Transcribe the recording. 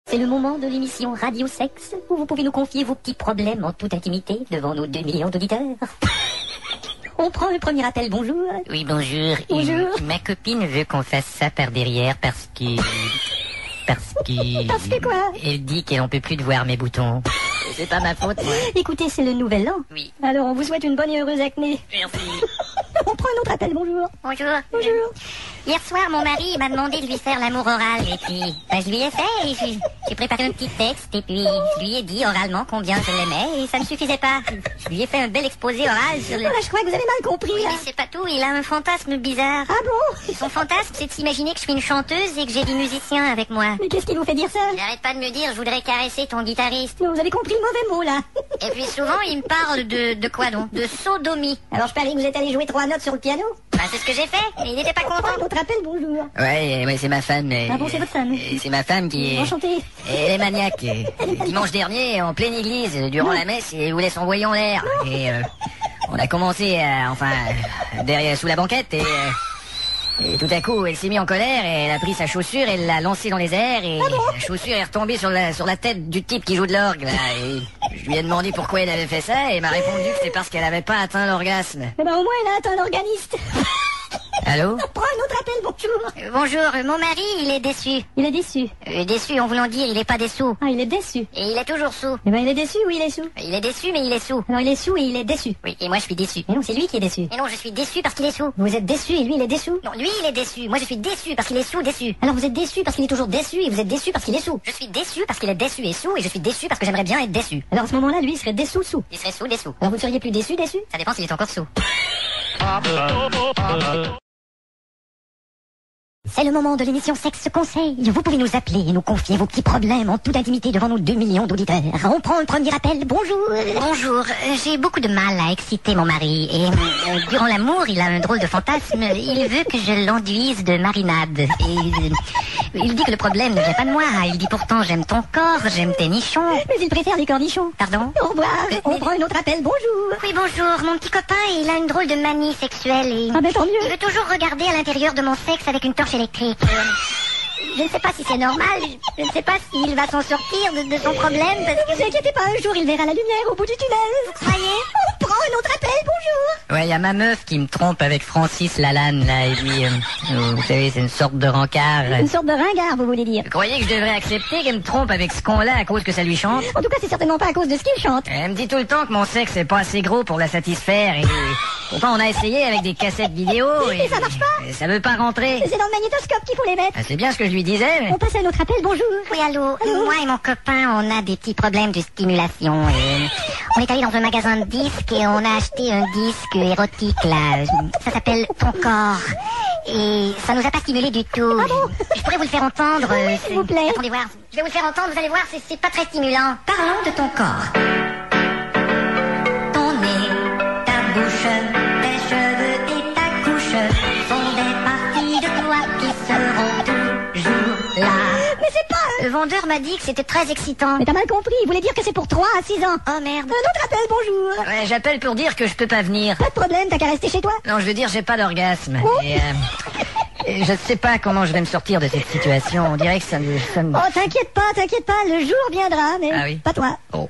C'est le moment de l'émission Radio Sexe où vous pouvez nous confier vos petits problèmes en toute intimité devant nos 2 millions d'auditeurs. On prend le premier appel, bonjour. Oui, bonjour. Bonjour. Ma copine veut qu'on fasse ça par derrière parce que quoi? Elle dit qu'elle en peut plus de voir mes boutons. C'est pas ma faute, moi. Écoutez, c'est le nouvel an. Oui. Alors on vous souhaite une bonne et heureuse acné. Merci. On prend un autre appel, bonjour. Bonjour. Bonjour. Hier soir, mon mari m'a demandé de lui faire l'amour oral et puis je lui ai fait et j'ai préparé un petit texte et puis je lui ai dit oralement combien je l'aimais et ça ne suffisait pas. Je lui ai fait un bel exposé oral sur le... Oh là, je crois que vous avez mal compris, Oui, là. mais c'est pas tout, il a un fantasme bizarre. Ah bon? Son fantasme, c'est de s'imaginer que je suis une chanteuse et que j'ai des musiciens avec moi. Mais qu'est-ce qui vous fait dire ça? Il arrête pas de me dire, je voudrais caresser ton guitariste. Non, vous avez compris le mauvais mot, là. Et puis souvent, il me parle de quoi donc? De sodomie. Alors je parie que vous êtes allé jouer 3 notes sur le piano. Bah, c'est ce que j'ai fait, et il n'était pas On prend content. un autre appel, bonjour. Ouais, c'est ma femme. Ah bon, c'est votre femme? C'est ma femme qui est... Enchantée. Elle est maniaque. Dimanche dernier, en pleine église, durant la messe, elle voulait s'envoyer en l'air. Et on a commencé, derrière, sous la banquette, et tout à coup, elle s'est mise en colère, et elle a pris sa chaussure, elle l'a lancée dans les airs, et la chaussure est retombée sur la tête du type qui joue de l'orgue, là. Et je lui ai demandé pourquoi elle avait fait ça, et elle m'a répondu que c'est parce qu'elle n'avait pas atteint l'orgasme. Mais bah au moins, elle a atteint l'organiste. Allô? On prend un autre appel, bonjour. Bonjour, mon mari, il est déçu. Il est déçu. Déçu en voulant dire, il est pas dessous. Ah, il est déçu. Et il est toujours sous. Eh ben, il est déçu ou il est sous? Il est déçu, mais il est sous. Alors, il est sous et il est déçu. Oui, et moi je suis déçu. Mais non, c'est lui qui est déçu. Mais non, je suis déçu parce qu'il est sous. Vous êtes déçu et lui, il est déçu. Non, lui il est déçu. Moi je suis déçu parce qu'il est sous, déçu. Alors, vous êtes déçu parce qu'il est toujours déçu et vous êtes déçu parce qu'il est sous. Je suis déçu parce qu'il est déçu et sous, et je suis déçu parce que j'aimerais bien être déçu. Alors, à ce moment-là, lui, il serait déçu sous. Il serait sous, dessous. Alors, vous seriez plus déçu, déçu? Ça dépend s'il est encore sous. C'est le moment de l'émission Sexe Conseil. Vous pouvez nous appeler et nous confier vos petits problèmes en toute intimité devant nos 2 millions d'auditeurs. On prend le premier appel. Bonjour. Bonjour, j'ai beaucoup de mal à exciter mon mari et durant l'amour, il a un drôle de fantasme. Il veut que je l'enduise de marinade. Et il dit que le problème ne vient pas de moi. Il dit pourtant j'aime ton corps, j'aime tes nichons. Mais il préfère les cornichons. Pardon? Au revoir. On prend un autre appel. Bonjour. Oui, bonjour. Mon petit copain, il a une drôle de manie sexuelle et... Ah ben tant il mieux. veut toujours regarder à l'intérieur de mon sexe avec une torche électrique. Je ne sais pas si c'est normal, je ne sais pas s'il va s'en sortir de son problème parce que... Ne vous inquiétez pas, un jour il verra la lumière au bout du tunnel. Vous croyez? On prend un autre appel. Bonjour. Ouais, il y a ma meuf qui me trompe avec Francis Lalanne, là, et puis, vous savez, c'est une sorte de rencard. Une sorte de ringard, vous voulez dire? Vous croyez que je devrais accepter qu'elle me trompe avec ce con-là à cause que ça lui chante? En tout cas, c'est certainement pas à cause de ce qu'il chante. Elle me dit tout le temps que mon sexe est pas assez gros pour la satisfaire, et pourtant on a essayé avec des cassettes vidéo, Et ça marche pas. et ça veut pas rentrer. C'est dans le magnétoscope qu'il faut les mettre. Ah, c'est bien ce que je lui disais, mais... On passe à un autre appel. Bonjour. Oui, allô, moi et mon copain, on a des petits problèmes de stimulation. Et on est allé dans un magasin de disques et on a acheté un disque érotique, là. Ça s'appelle Ton corps. Et ça nous a pas stimulé du tout. Je pourrais vous le faire entendre. s'il vous plaît. Attendez voir. Je vais vous le faire entendre, vous allez voir, c'est pas très stimulant. Parlons de ton corps. Ton nez, ta bouche, tes cheveux et ta couche sont des parties de toi qui seront toujours là. Mais c'est pas... Le vendeur m'a dit que c'était très excitant. Mais t'as mal compris. Il voulait dire que c'est pour 3 à 6 ans. Oh merde. Un autre appel. Bonjour. Ouais, j'appelle pour dire que je peux pas venir. Pas de problème. T'as qu'à rester chez toi. Non, je veux dire, j'ai pas d'orgasme. Oh. Et je sais pas comment je vais me sortir de cette situation. On dirait que ça me... Oh, t'inquiète pas. Le jour viendra, mais Ah oui. pas toi. Oh.